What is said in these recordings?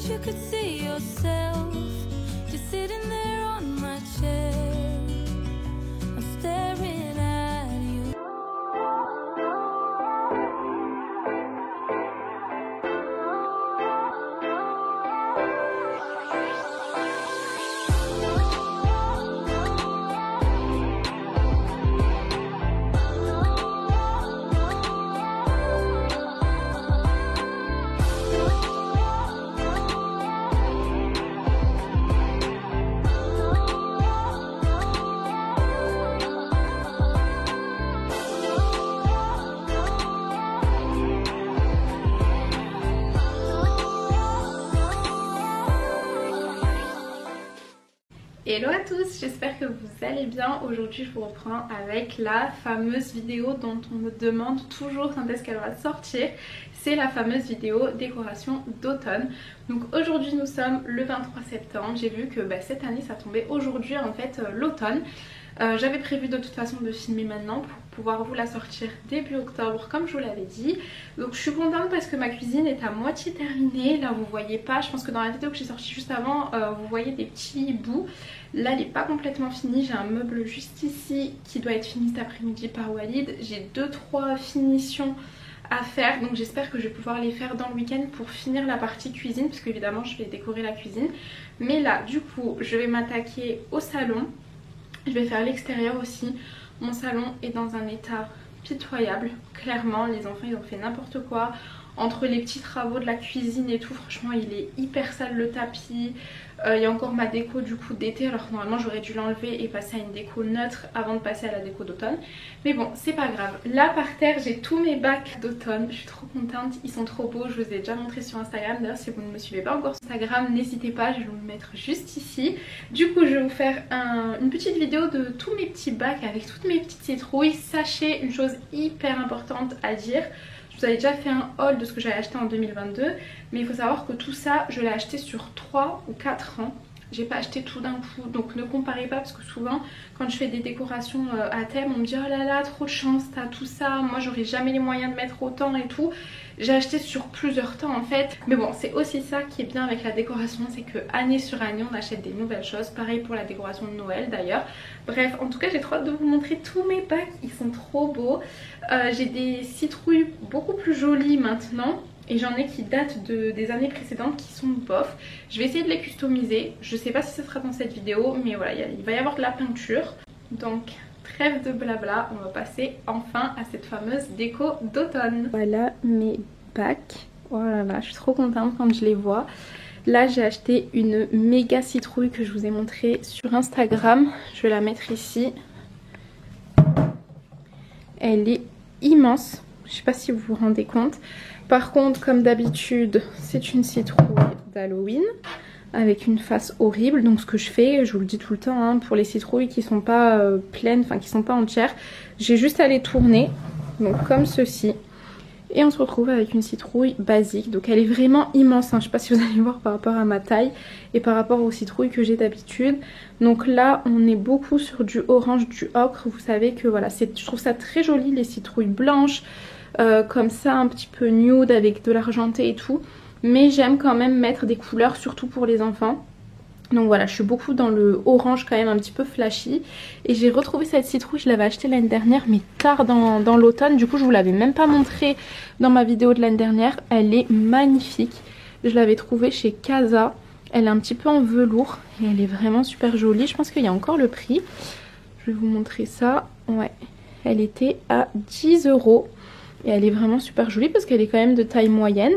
you could see yourself just sitting there on my chair. I'm staring at you. Hello à tous, j'espère que vous allez bien. Aujourd'hui je vous reprends avec la fameuse vidéo dont on me demande toujours quand est-ce qu'elle va sortir. C'est la fameuse vidéo décoration d'automne. Donc aujourd'hui nous sommes le 23 septembre. J'ai vu que cette année ça tombait aujourd'hui en fait l'automne. J'avais prévu de toute façon de filmer maintenant pour pouvoir vous la sortir début octobre comme je vous l'avais dit. Donc je suis contente parce que ma cuisine est à moitié terminée. Là vous voyez pas, je pense que dans la vidéo que j'ai sortie juste avant vous voyez des petits bouts. Là elle n'est pas complètement finie, j'ai un meuble juste ici qui doit être fini cet après-midi par Walid. J'ai 2-3 finitions à faire, donc j'espère que je vais pouvoir les faire dans le week-end pour finir la partie cuisine, parce qu'évidemment je vais décorer la cuisine. Mais là du coup je vais m'attaquer au salon. Je vais faire l'extérieur aussi. Mon salon est dans un état pitoyable. Clairement, les enfants ils ont fait n'importe quoi. Entre les petits travaux de la cuisine et tout, franchement il est hyper sale le tapis. Il y a encore ma déco du coup d'été, alors normalement j'aurais dû l'enlever et passer à une déco neutre avant de passer à la déco d'automne. Mais bon, c'est pas grave. Là par terre j'ai tous mes bacs d'automne, je suis trop contente, ils sont trop beaux, je vous ai déjà montré sur Instagram. D'ailleurs si vous ne me suivez pas encore sur Instagram, n'hésitez pas, je vais vous le mettre juste ici. Du coup je vais vous faire une petite vidéo de tous mes petits bacs avec toutes mes petites citrouilles. Sachez une chose hyper importante à dire. Je vous avais déjà fait un haul de ce que j'avais acheté en 2022, mais il faut savoir que tout ça je l'ai acheté sur 3 ou 4 ans. J'ai pas acheté tout d'un coup, donc ne comparez pas, parce que souvent quand je fais des décorations à thème on me dit oh là là trop de chance t'as tout ça, moi j'aurais jamais les moyens de mettre autant et tout. J'ai acheté sur plusieurs temps en fait, mais bon c'est aussi ça qui est bien avec la décoration, c'est que année sur année on achète des nouvelles choses. Pareil pour la décoration de Noël d'ailleurs. Bref, en tout cas j'ai trop hâte de vous montrer tous mes packs, ils sont trop beaux. J'ai des citrouilles beaucoup plus jolies maintenant. Et j'en ai qui datent des années précédentes qui sont bof. Je vais essayer de les customiser. Je sais pas si ce sera dans cette vidéo, mais voilà, il va y avoir de la peinture. Donc trêve de blabla, on va passer enfin à cette fameuse déco d'automne. Voilà mes bacs. Oh là là, je suis trop contente quand je les vois. Là j'ai acheté une méga citrouille que je vous ai montrée sur Instagram. Je vais la mettre ici. Elle est immense. Je sais pas si vous vous rendez compte. Par contre, comme d'habitude, c'est une citrouille d'Halloween avec une face horrible. Donc ce que je fais, je vous le dis tout le temps, hein, pour les citrouilles qui sont pas pleines, enfin qui sont pas entières, j'ai juste à les tourner, donc comme ceci. Et on se retrouve avec une citrouille basique. Donc elle est vraiment immense, hein. Je sais pas si vous allez voir par rapport à ma taille et par rapport aux citrouilles que j'ai d'habitude. Donc là on est beaucoup sur du orange, du ocre. Vous savez que voilà, je trouve ça très joli les citrouilles blanches. Comme ça un petit peu nude avec de l'argenté et tout, mais j'aime quand même mettre des couleurs surtout pour les enfants. Donc voilà, je suis beaucoup dans le orange quand même un petit peu flashy. Et j'ai retrouvé cette citrouille, je l'avais achetée l'année dernière mais tard dans l'automne. Du coup je vous l'avais même pas montrée dans ma vidéo de l'année dernière. Elle est magnifique, je l'avais trouvée chez Casa. Elle est un petit peu en velours et elle est vraiment super jolie. Je pense qu'il y a encore le prix. Je vais vous montrer ça. Ouais, elle était à 10 €. Et elle est vraiment super jolie parce qu'elle est quand même de taille moyenne.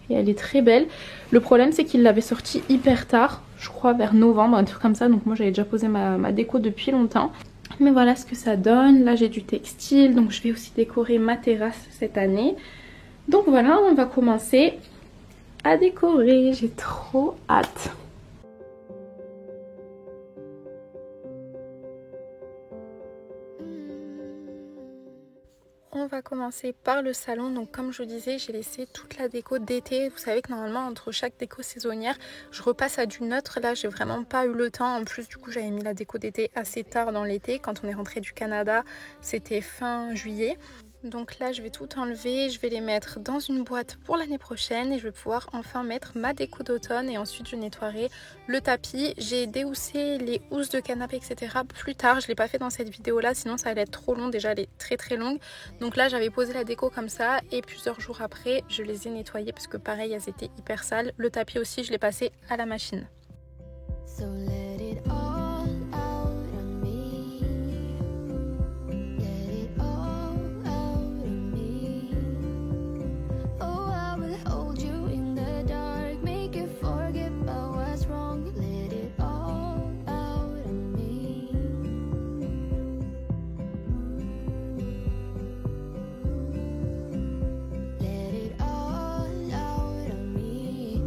Et elle est très belle. Le problème c'est qu'il l'avait sortie hyper tard. Je crois vers novembre, un truc comme ça. Donc moi j'avais déjà posé ma déco depuis longtemps. Mais voilà ce que ça donne. Là j'ai du textile. Donc je vais aussi décorer ma terrasse cette année. Donc voilà, on va commencer à décorer. J'ai trop hâte. On va commencer par le salon. Donc comme je vous disais, j'ai laissé toute la déco d'été. Vous savez que normalement entre chaque déco saisonnière je repasse à du neutre. Là j'ai vraiment pas eu le temps. En plus du coup j'avais mis la déco d'été assez tard dans l'été. Quand on est rentré du Canada c'était fin juillet. Donc là je vais tout enlever, je vais les mettre dans une boîte pour l'année prochaine et je vais pouvoir enfin mettre ma déco d'automne et ensuite je nettoierai le tapis. J'ai déhoussé les housses de canapé etc. plus tard, je ne l'ai pas fait dans cette vidéo là sinon ça allait être trop long, déjà elle est très longue. Donc là j'avais posé la déco comme ça et plusieurs jours après je les ai nettoyées parce que pareil elles étaient hyper sales. Le tapis aussi je l'ai passé à la machine. So let it all out of me. Let it all out of me. Oh, I will hold you in the dark, make you forget about what's wrong. Let it all out of me. Let it all out of me.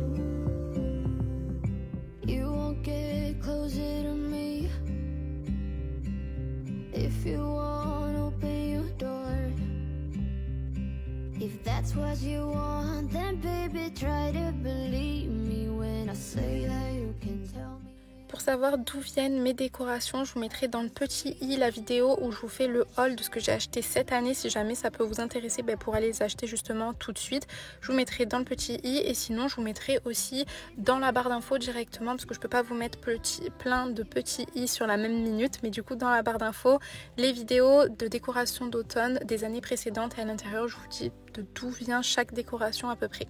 You won't get closer to me. If you want, open your door. If that's what you want, then baby try to believe me when I say that you can tell me. Pour savoir d'où viennent mes décorations, je vous mettrai dans le petit i la vidéo où je vous fais le haul de ce que j'ai acheté cette année. Si jamais ça peut vous intéresser pour aller les acheter justement tout de suite, je vous mettrai dans le petit i et sinon je vous mettrai aussi dans la barre d'infos directement parce que je peux pas vous mettre plein de petits i sur la même minute, mais du coup dans la barre d'infos les vidéos de décoration d'automne des années précédentes et à l'intérieur je vous dis de d'où vient chaque décoration à peu près.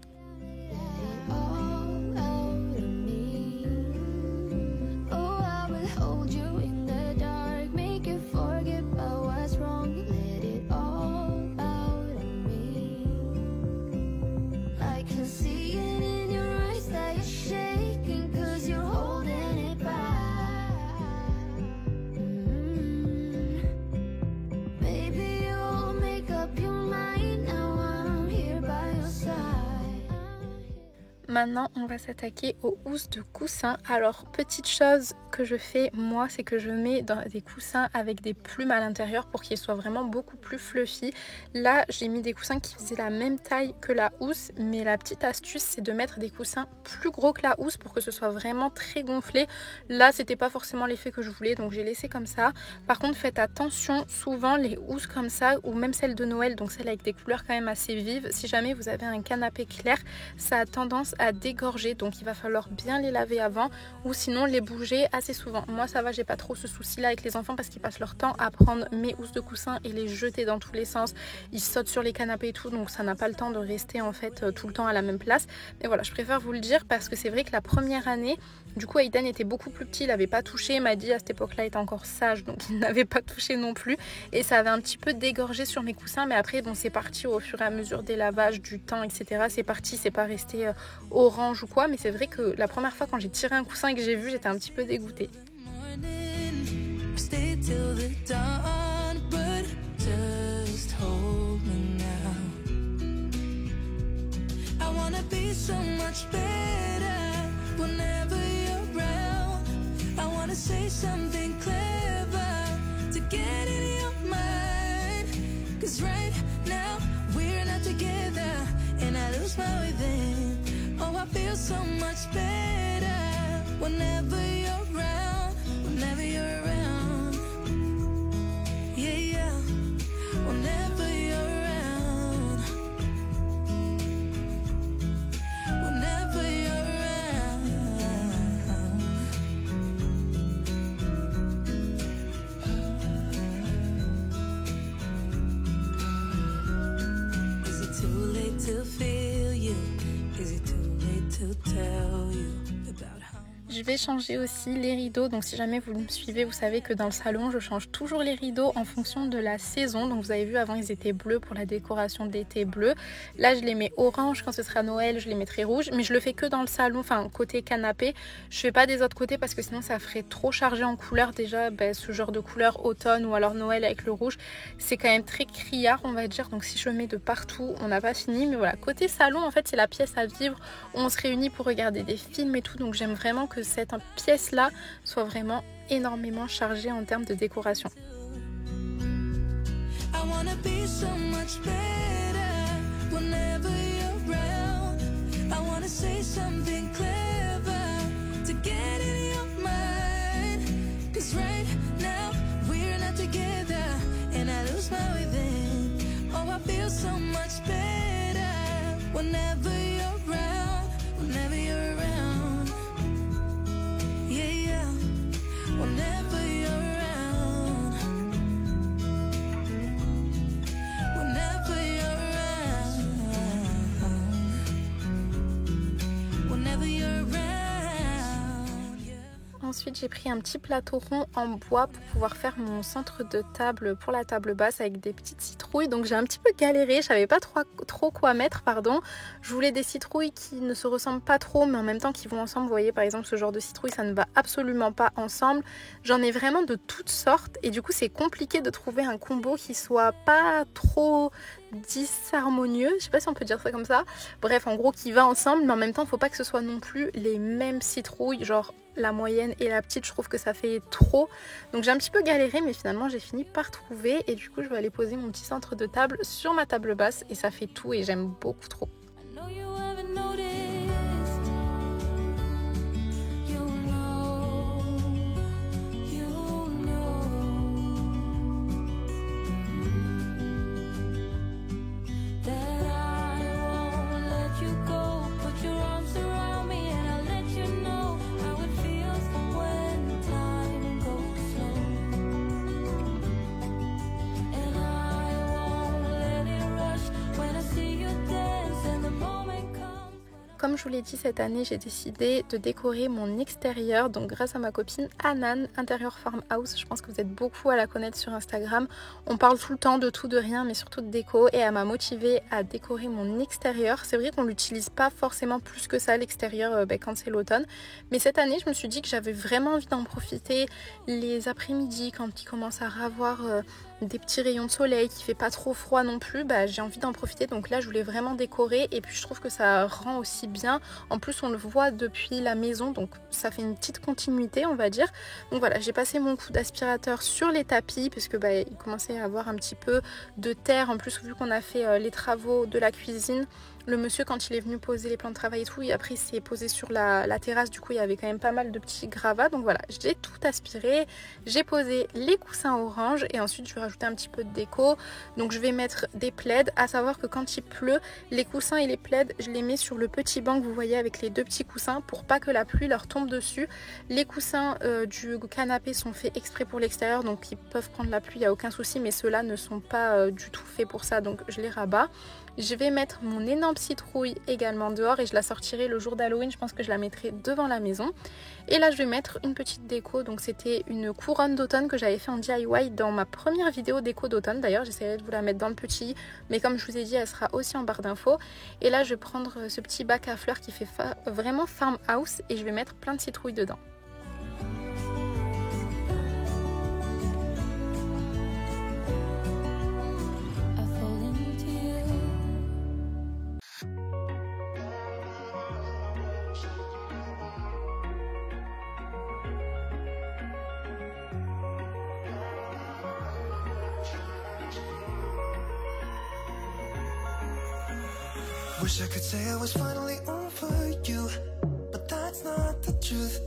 Maintenant, on va s'attaquer aux housses de coussins. Alors, petite chose que je fais, moi, c'est que je mets dans des coussins avec des plumes à l'intérieur pour qu'ils soient vraiment beaucoup plus fluffy. Là, j'ai mis des coussins qui faisaient la même taille que la housse, mais la petite astuce, c'est de mettre des coussins plus gros que la housse pour que ce soit vraiment très gonflé. Là, c'était pas forcément l'effet que je voulais, donc j'ai laissé comme ça. Par contre, faites attention, souvent les housses comme ça, ou même celles de Noël, donc celles avec des couleurs quand même assez vives, si jamais vous avez un canapé clair, ça a tendance à dégorger, donc il va falloir bien les laver avant ou sinon les bouger assez souvent. Moi ça va, j'ai pas trop ce souci là avec les enfants parce qu'ils passent leur temps à prendre mes housses de coussin et les jeter dans tous les sens, ils sautent sur les canapés et tout, donc ça n'a pas le temps de rester en fait tout le temps à la même place. Mais voilà, je préfère vous le dire parce que c'est vrai que la première année, du coup Aiden était beaucoup plus petit, il n'avait pas touché, il m'a dit à cette époque là il était encore sage, donc il n'avait pas touché non plus et ça avait un petit peu dégorgé sur mes coussins, mais après bon c'est parti au fur et à mesure des lavages, du temps etc, c'est parti, c'est pas resté orange ou quoi, mais c'est vrai que la première fois quand j'ai tiré un coussin et que j'ai vu, j'étais un petit peu dégoûtée. Oh, I feel so much better whenever you're around, whenever you're around. Yeah, yeah, whenever you're around, whenever you're around. Is it too late to feel you? Is it too to tell you about how... Je vais changer aussi les rideaux, donc si jamais vous me suivez, vous savez que dans le salon, je change toujours les rideaux en fonction de la saison. Donc vous avez vu, avant ils étaient bleus pour la décoration d'été bleu. Là, je les mets orange, quand ce sera Noël, je les mettrai rouge. Mais je le fais que dans le salon, enfin côté canapé. Je fais pas des autres côtés parce que sinon ça ferait trop chargé en couleur. Déjà, ce genre de couleur automne ou alors Noël avec le rouge, c'est quand même très criard, on va dire. Donc si je mets de partout, on n'a pas fini. Mais voilà, côté salon, en fait, c'est la pièce à vivre où on se réunit pour regarder des films et tout. Donc j'aime vraiment que cette pièce là soit vraiment énormément chargée en termes de décoration. Oh, I ensuite j'ai pris un petit plateau rond en bois pour pouvoir faire mon centre de table pour la table basse avec des petites citrouilles. Donc j'ai un petit peu galéré, je savais pas trop quoi mettre, pardon. Je voulais des citrouilles qui ne se ressemblent pas trop mais en même temps qui vont ensemble. Vous voyez par exemple ce genre de citrouille, ça ne va absolument pas ensemble. J'en ai vraiment de toutes sortes et du coup c'est compliqué de trouver un combo qui soit pas trop disharmonieux, je sais pas si on peut dire ça comme ça. Bref, en gros qui va ensemble mais en même temps faut pas que ce soit non plus les mêmes citrouilles, genre la moyenne et la petite, je trouve que ça fait trop. Donc j'ai un petit peu galéré mais finalement j'ai fini par trouver et du coup je vais aller poser mon petit centre de table sur ma table basse et ça fait tout et j'aime beaucoup trop. Comme je vous l'ai dit, cette année, j'ai décidé de décorer mon extérieur. Donc grâce à ma copine Anan, Intérieur Farmhouse, je pense que vous êtes beaucoup à la connaître sur Instagram. On parle tout le temps de tout, de rien, mais surtout de déco. Et elle m'a motivée à décorer mon extérieur. C'est vrai qu'on l'utilise pas forcément plus que ça, l'extérieur, quand c'est l'automne. Mais cette année, je me suis dit que j'avais vraiment envie d'en profiter les après-midi, quand il commence à avoir des petits rayons de soleil, qui fait pas trop froid non plus, j'ai envie d'en profiter. Donc là je voulais vraiment décorer et puis je trouve que ça rend aussi bien. En plus on le voit depuis la maison, donc ça fait une petite continuité on va dire. Donc voilà, j'ai passé mon coup d'aspirateur sur les tapis parce que il commençait à avoir un petit peu de terre. En plus vu qu'on a fait les travaux de la cuisine, le monsieur quand il est venu poser les plans de travail et tout, et après il s'est posé sur la terrasse, du coup il y avait quand même pas mal de petits gravats. Donc voilà, j'ai tout aspiré, j'ai posé les coussins orange et ensuite je vais rajouter un petit peu de déco. Donc je vais mettre des plaids, à savoir que quand il pleut, les coussins et les plaids je les mets sur le petit banc que vous voyez avec les deux petits coussins pour pas que la pluie leur tombe dessus. Les coussins du canapé sont faits exprès pour l'extérieur, donc ils peuvent prendre la pluie, il n'y a aucun souci, mais ceux-là ne sont pas du tout faits pour ça, donc je les rabats. Je vais mettre mon énorme citrouille également dehors et je la sortirai le jour d'Halloween. Je pense que je la mettrai devant la maison. Et là je vais mettre une petite déco. Donc c'était une couronne d'automne que j'avais fait en DIY dans ma première vidéo déco d'automne. D'ailleurs j'essaierai de vous la mettre dans le petit, mais comme je vous ai dit elle sera aussi en barre d'infos. Et là je vais prendre ce petit bac à fleurs qui fait vraiment farmhouse et je vais mettre plein de citrouilles dedans. Wish I could say I was finally over you, but that's not the truth.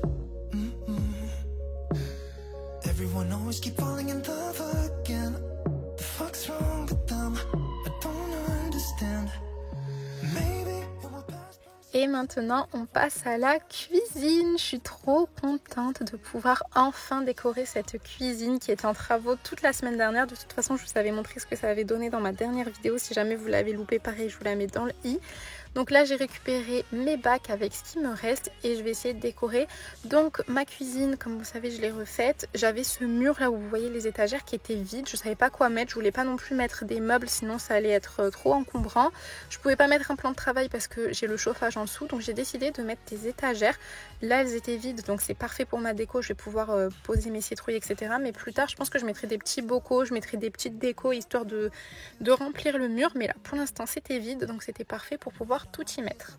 Everyone always keep falling in love again. The fuck's wrong with them? I don't understand. Maybe it will pass. Et maintenant on passe à la cuisine. Je suis trop contente de pouvoir enfin décorer cette cuisine qui était en travaux toute la semaine dernière. De toute façon je vous avais montré ce que ça avait donné dans ma dernière vidéo. Si jamais vous l'avez loupé, pareil je vous la mets dans le i. Donc là j'ai récupéré mes bacs avec ce qui me reste et je vais essayer de décorer. Donc ma cuisine, comme vous savez, je l'ai refaite. J'avais ce mur là où vous voyez les étagères qui était vide. Je savais pas quoi mettre, je voulais pas non plus mettre des meubles sinon ça allait être trop encombrant. Je pouvais pas mettre un plan de travail parce que j'ai le chauffage en dessous, donc j'ai décidé de mettre des étagères. Là elles étaient vides donc c'est parfait pour ma déco. Je vais pouvoir poser mes citrouilles etc. Mais plus tard je pense que je mettrai des petits bocaux, je mettrai des petites décos histoire de remplir le mur. Mais là pour l'instant c'était vide donc c'était parfait pour pouvoir tout y mettre.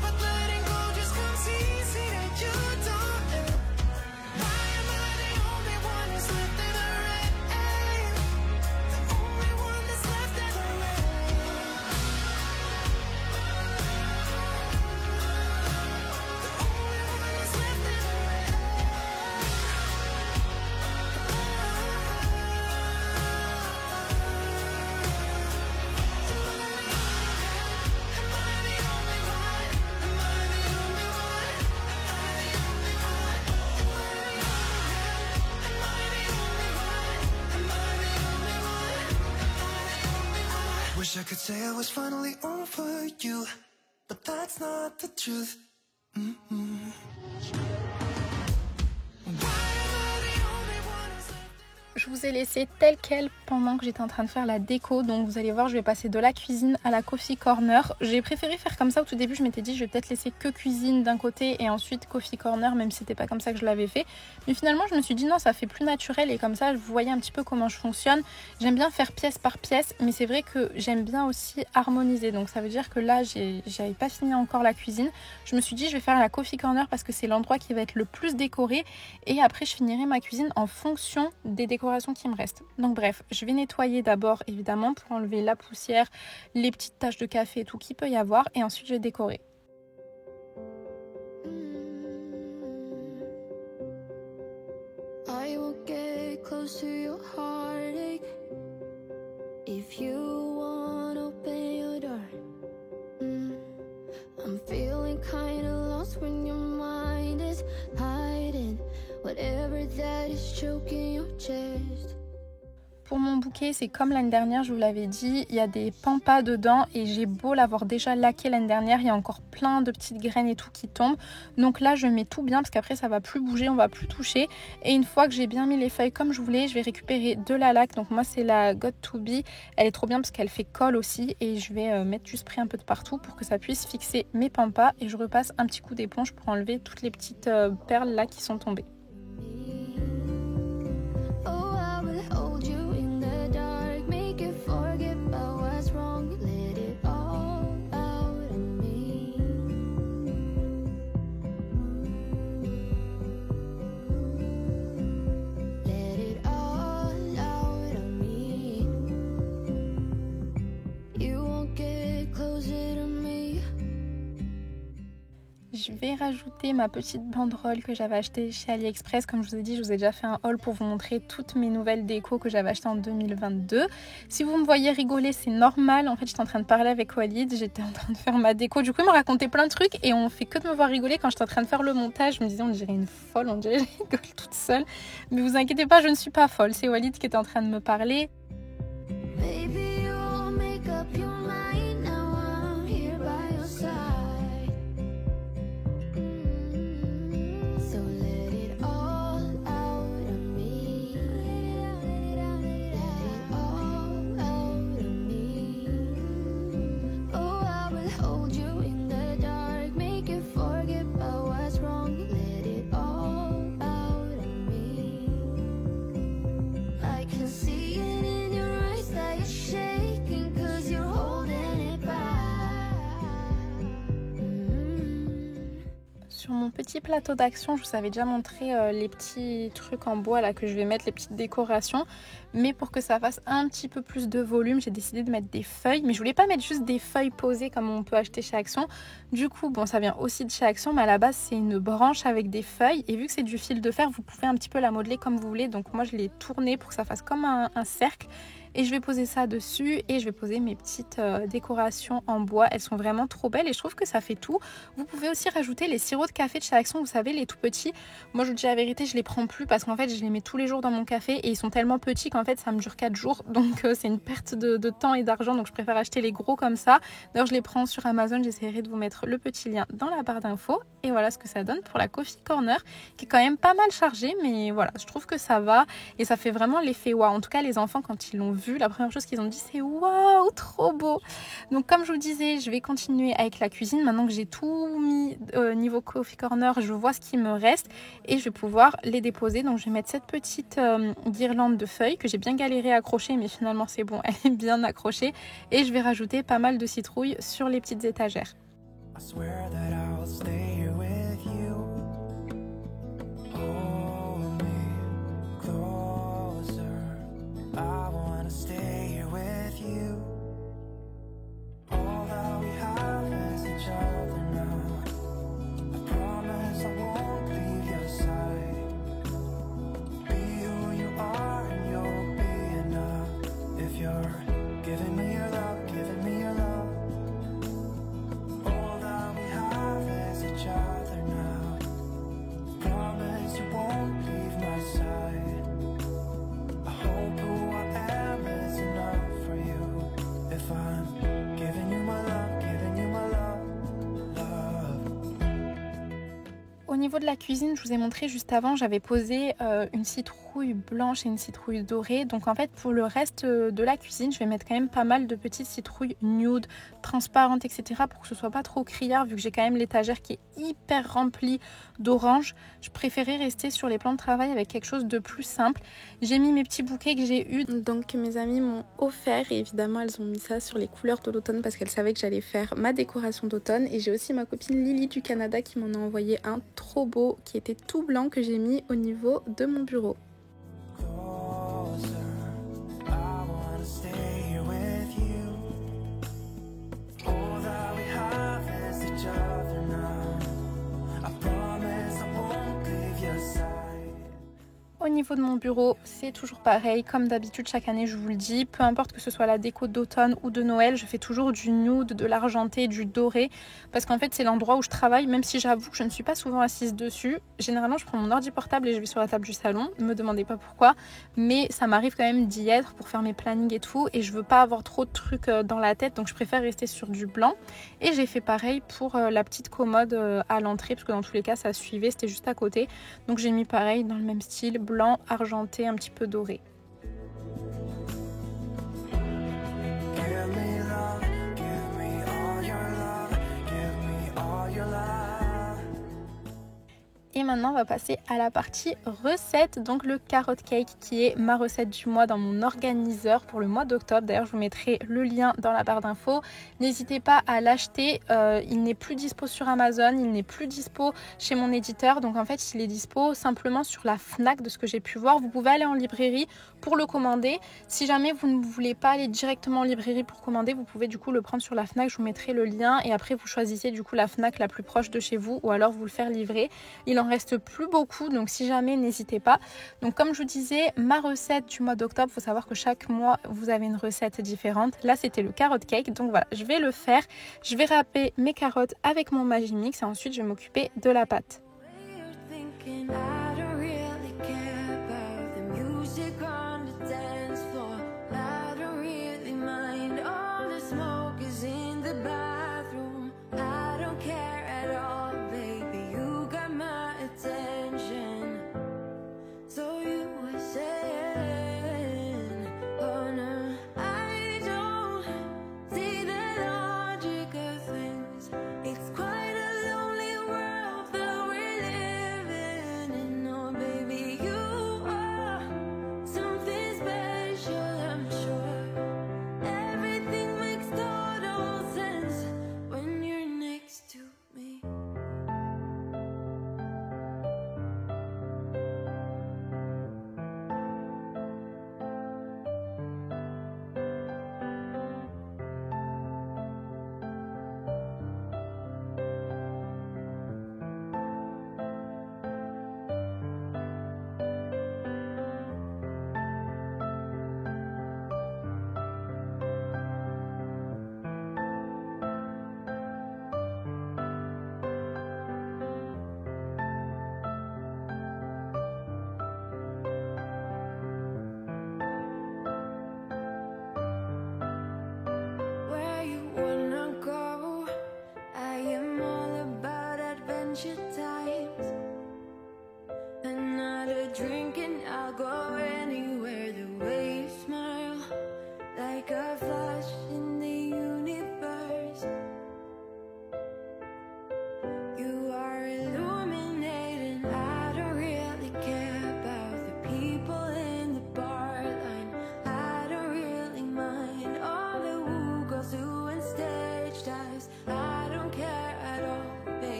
But wish I could say I was finally over you, but that's not the truth. Mm-mm. Je vous ai laissé tel quel pendant que j'étais en train de faire la déco, donc vous allez voir, je vais passer de la cuisine à la coffee corner. J'ai préféré faire comme ça. Au tout début je m'étais dit je vais peut-être laisser que cuisine d'un côté et ensuite coffee corner, même si c'était pas comme ça que je l'avais fait, mais finalement je me suis dit non, ça fait plus naturel et comme ça vous voyez un petit peu comment je fonctionne. J'aime bien faire pièce par pièce, mais c'est vrai que j'aime bien aussi harmoniser, donc ça veut dire que là j'avais pas fini encore la cuisine. Je me suis dit je vais faire la coffee corner parce que c'est l'endroit qui va être le plus décoré et après je finirai ma cuisine en fonction des décorations qui me restent. Donc bref, je vais nettoyer d'abord évidemment pour enlever la poussière, les petites taches de café et tout qu'il peut y avoir, et ensuite je vais décorer. I will get close to your heartache if you wanna open your door. I'm feeling kinda lost when your mind is hiding whatever that is choking your chest. Pour mon bouquet, c'est comme l'année dernière, je vous l'avais dit, il y a des pampas dedans et j'ai beau l'avoir déjà laqué l'année dernière, il y a encore plein de petites graines et tout qui tombent. Donc là, je mets tout bien parce qu'après ça va plus bouger, on va plus toucher. Et une fois que j'ai bien mis les feuilles comme je voulais, je vais récupérer de la laque. Donc moi, c'est la Got To Be. Elle est trop bien parce qu'elle fait colle aussi et je vais mettre du spray un peu de partout pour que ça puisse fixer mes pampas. Et je repasse un petit coup d'éponge pour enlever toutes les petites perles là qui sont tombées. Je vais rajouter ma petite banderole que j'avais achetée chez AliExpress. Comme je vous ai dit, je vous ai déjà fait un haul pour vous montrer toutes mes nouvelles décos que j'avais achetées en 2022. Si vous me voyez rigoler, c'est normal. En fait, j'étais en train de parler avec Walid, j'étais en train de faire ma déco. Du coup, il me racontait plein de trucs et on fait que de me voir rigoler quand j'étais en train de faire le montage. Je me disais, on dirait une folle, on dirait que je rigole toute seule. Mais vous inquiétez pas, je ne suis pas folle. C'est Walid qui était en train de me parler. Baby, you'll make up your mind now. I'm here by your side. So let it all out of me. Let it all out of me. Oh, I will hold you in the dark, make you forget about what's wrong. Let it all out of me. I can see it in your eyes that you're shaking 'cause you're holding it back. Sur mon petit plateau d'action, je vous avais déjà montré les petits trucs en bois là que je vais mettre, les petites décorations. Mais pour que ça fasse un petit peu plus de volume, j'ai décidé de mettre des feuilles. Mais je voulais pas mettre juste des feuilles posées comme on peut acheter chez Action. Du coup, bon, ça vient aussi de chez Action, mais à la base, c'est une branche avec des feuilles. Et vu que c'est du fil de fer, vous pouvez un petit peu la modeler comme vous voulez. Donc moi, je l'ai tournée pour que ça fasse comme un cercle. Et je vais poser ça dessus et je vais poser mes petites décorations en bois. Elles sont vraiment trop belles et je trouve que ça fait tout. Vous pouvez aussi rajouter les sirops de café de chez Action, vous savez, les tout petits. Moi, je vous dis la vérité, je les prends plus parce qu'en fait, je les mets tous les jours dans mon café et ils sont tellement petits qu'en fait, ça me dure 4 jours. Donc, c'est une perte de temps et d'argent. Donc, je préfère acheter les gros comme ça. D'ailleurs, je les prends sur Amazon. J'essaierai de vous mettre le petit lien dans la barre d'infos. Et voilà ce que ça donne pour la Coffee Corner, qui est quand même pas mal chargée. Mais voilà, je trouve que ça va et ça fait vraiment l'effet waouh. En tout cas, les enfants, quand ils l'ont vu, la première chose qu'ils ont dit, c'est waouh, trop beau. Donc, comme je vous disais, je vais continuer avec la cuisine. Maintenant que j'ai tout mis niveau Coffee Corner, je vois ce qui me reste et je vais pouvoir les déposer. Donc, je vais mettre cette petite guirlande de feuilles que j'ai bien galéré à accrocher, mais finalement, c'est bon, elle est bien accrochée. Et je vais rajouter pas mal de citrouilles sur les petites étagères. I swear that I'll stay here with you. Hold me closer. I wanna stay here with you. All that we have is each other now. I promise I won't leave your side. Be who you are and you'll be enough. If you're giving me your love, giving me your love. All that we have is each Au niveau de la cuisine, je vous ai montré juste avant, j'avais posé une citrouille blanche et une citrouille dorée. Donc en fait, pour le reste de la cuisine, je vais mettre quand même pas mal de petites citrouilles nude, transparentes, etc. pour que ce soit pas trop criard, vu que j'ai quand même l'étagère qui est hyper remplie d'orange. Je préférais rester sur les plans de travail avec quelque chose de plus simple. J'ai mis mes petits bouquets que j'ai eus, donc que mes amies m'ont offert. Et évidemment, elles ont mis ça sur les couleurs de l'automne parce qu'elles savaient que j'allais faire ma décoration d'automne. Et j'ai aussi ma copine Lily du Canada qui m'en a envoyé un trop beau qui était tout blanc que j'ai mis au niveau de mon bureau. Closer, I wanna stay here with you. All that we have is each other now. I promise I won't leave your side. Au niveau de mon bureau, c'est toujours pareil, comme d'habitude chaque année je vous le dis, peu importe que ce soit la déco d'automne ou de Noël, je fais toujours du nude, de l'argenté, du doré, parce qu'en fait c'est l'endroit où je travaille, même si j'avoue que je ne suis pas souvent assise dessus. Généralement je prends mon ordi portable et je vais sur la table du salon, ne me demandez pas pourquoi, mais ça m'arrive quand même d'y être pour faire mes plannings et tout, et je veux pas avoir trop de trucs dans la tête, donc je préfère rester sur du blanc. Et j'ai fait pareil pour la petite commode à l'entrée, parce que dans tous les cas ça suivait, c'était juste à côté, donc j'ai mis pareil dans le même style, blanc, argenté, un petit peu doré. Give me love, give me all your love, give me all your love. Et maintenant on va passer à la partie recette, donc le carrot cake qui est ma recette du mois dans mon organiseur pour le mois d'octobre. D'ailleurs je vous mettrai le lien dans la barre d'infos. N'hésitez pas à l'acheter, il n'est plus dispo sur Amazon, il n'est plus dispo chez mon éditeur. Donc en fait il est dispo simplement sur la Fnac de ce que j'ai pu voir. Vous pouvez aller en librairie pour le commander. Si jamais vous ne voulez pas aller directement en librairie pour commander, vous pouvez du coup le prendre sur la Fnac, je vous mettrai le lien. Et après vous choisissez du coup la Fnac la plus proche de chez vous ou alors vous le faire livrer. Il en reste plus beaucoup, donc si jamais n'hésitez pas. Donc comme je vous disais, ma recette du mois d'octobre, il faut savoir que chaque mois vous avez une recette différente. Là c'était le carrot cake, donc voilà, je vais le faire. Je vais râper mes carottes avec mon Magimix et ensuite je vais m'occuper de la pâte.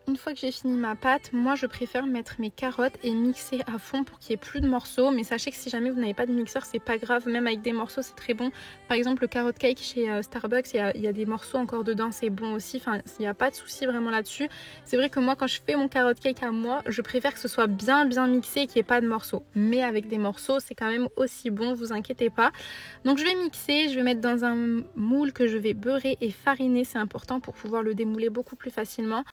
Une fois que j'ai fini ma pâte, moi je préfère mettre mes carottes et mixer à fond pour qu'il n'y ait plus de morceaux. Mais sachez que si jamais vous n'avez pas de mixeur, c'est pas grave, même avec des morceaux c'est très bon. Par exemple le carrot cake chez Starbucks, il y a des morceaux encore dedans, c'est bon aussi. Enfin, il n'y a pas de souci vraiment là-dessus. C'est vrai que moi quand je fais mon carrot cake à moi, je préfère que ce soit bien mixé et qu'il n'y ait pas de morceaux. Mais avec des morceaux, c'est quand même aussi bon, vous inquiétez pas. Donc je vais mixer, je vais mettre dans un moule que je vais beurrer et fariner, c'est important pour pouvoir le démouler beaucoup plus facilement.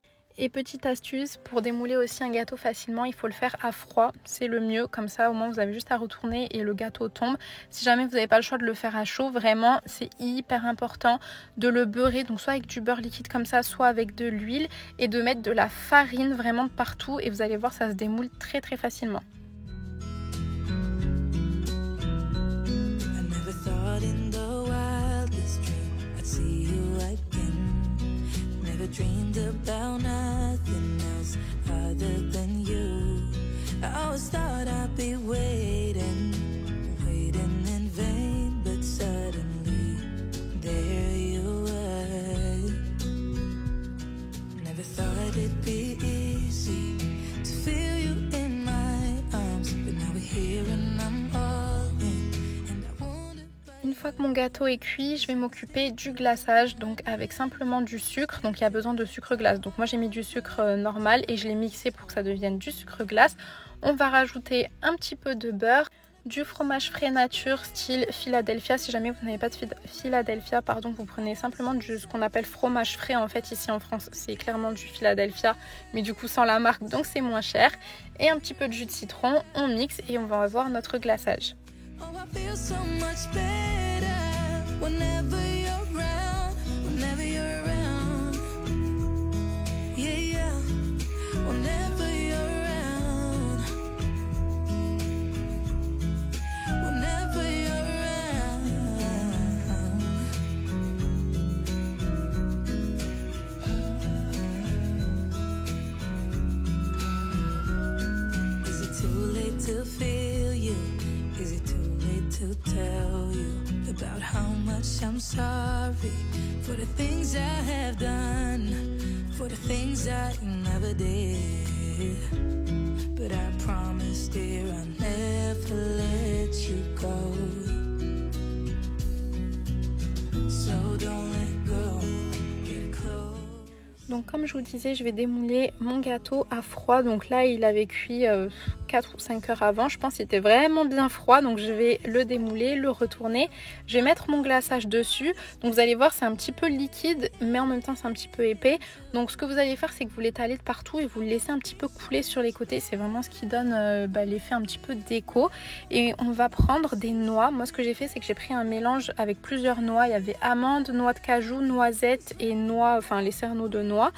Et petite astuce, pour démouler aussi un gâteau facilement, il faut le faire à froid, c'est le mieux, comme ça au moins vous avez juste à retourner et le gâteau tombe. Si jamais vous n'avez pas le choix de le faire à chaud, vraiment c'est hyper important de le beurrer, donc soit avec du beurre liquide comme ça, soit avec de l'huile, et de mettre de la farine vraiment partout, et vous allez voir ça se démoule très très facilement. Dreamed about nothing else other than you. I always thought I'd be waiting in vain, but suddenly there you were. Never thought it'd be easy to feel you in my arms, but now we're here and I'm all in. Une fois que mon gâteau est cuit, je vais m'occuper du glaçage, donc avec simplement du sucre. Donc il y a besoin de sucre glace. Donc moi j'ai mis du sucre normal et je l'ai mixé pour que ça devienne du sucre glace. On va rajouter un petit peu de beurre, du fromage frais nature style Philadelphia. Si jamais vous n'avez pas de Philadelphia, vous prenez simplement ce qu'on appelle fromage frais. En fait ici en France c'est clairement du Philadelphia, mais du coup sans la marque, donc c'est moins cher. Et un petit peu de jus de citron, on mixe et on va avoir notre glaçage. Oh, I feel so much better whenever you're around, whenever you're around. Yeah, yeah, whenever you're around, whenever you're around. Is it too late to feel you? Is it too late to tell you about how much I'm sorry for the things I have done, for the things I never did? But I promise, dear, I'll never let you go. So don't let go, get close. Donc comme je vous disais, je vais démouler mon gâteau à froid. Donc là il avait cuit 4 ou 5 heures avant, je pense qu'il était vraiment bien froid, donc je vais le démouler, le retourner. Je vais mettre mon glaçage dessus, donc vous allez voir c'est un petit peu liquide mais en même temps c'est un petit peu épais. Donc ce que vous allez faire c'est que vous l'étalez de partout et vous le laissez un petit peu couler sur les côtés, c'est vraiment ce qui donne l'effet un petit peu déco. Et on va prendre des noix. Moi ce que j'ai fait c'est que j'ai pris un mélange avec plusieurs noix, il y avait amandes, noix de cajou, noisettes et noix, enfin les cerneaux de noix.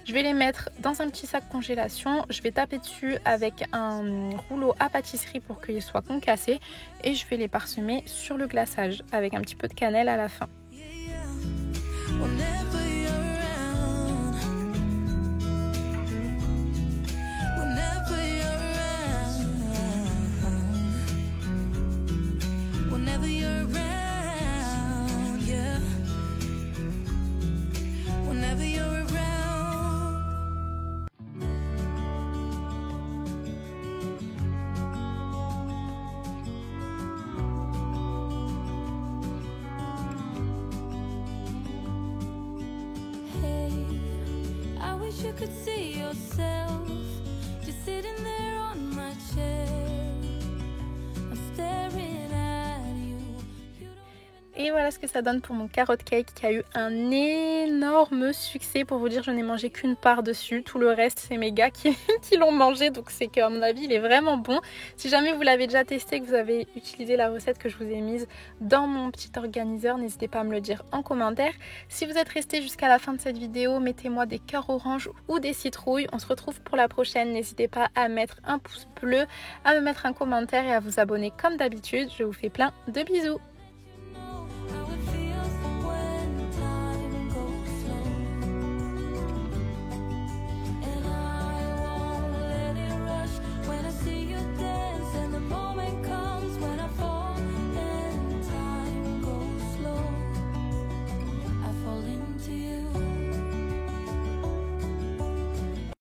Je vais les mettre dans un petit sac congélation, je vais taper dessus avec un rouleau à pâtisserie pour qu'ils soient concassés et je vais les parsemer sur le glaçage avec un petit peu de cannelle à la fin. You could see yourself just sitting there on my chair. I'm staring at you. Et voilà ce que ça donne pour mon carrot cake qui a eu un énorme succès. Pour vous dire, je n'ai mangé qu'une part dessus. Tout le reste, c'est mes gars qui l'ont mangé. Donc c'est qu'à mon avis, il est vraiment bon. Si jamais vous l'avez déjà testé, que vous avez utilisé la recette que je vous ai mise dans mon petit organiseur, n'hésitez pas à me le dire en commentaire. Si vous êtes resté jusqu'à la fin de cette vidéo, mettez-moi des cœurs orange ou des citrouilles. On se retrouve pour la prochaine. N'hésitez pas à mettre un pouce bleu, à me mettre un commentaire et à vous abonner comme d'habitude. Je vous fais plein de bisous.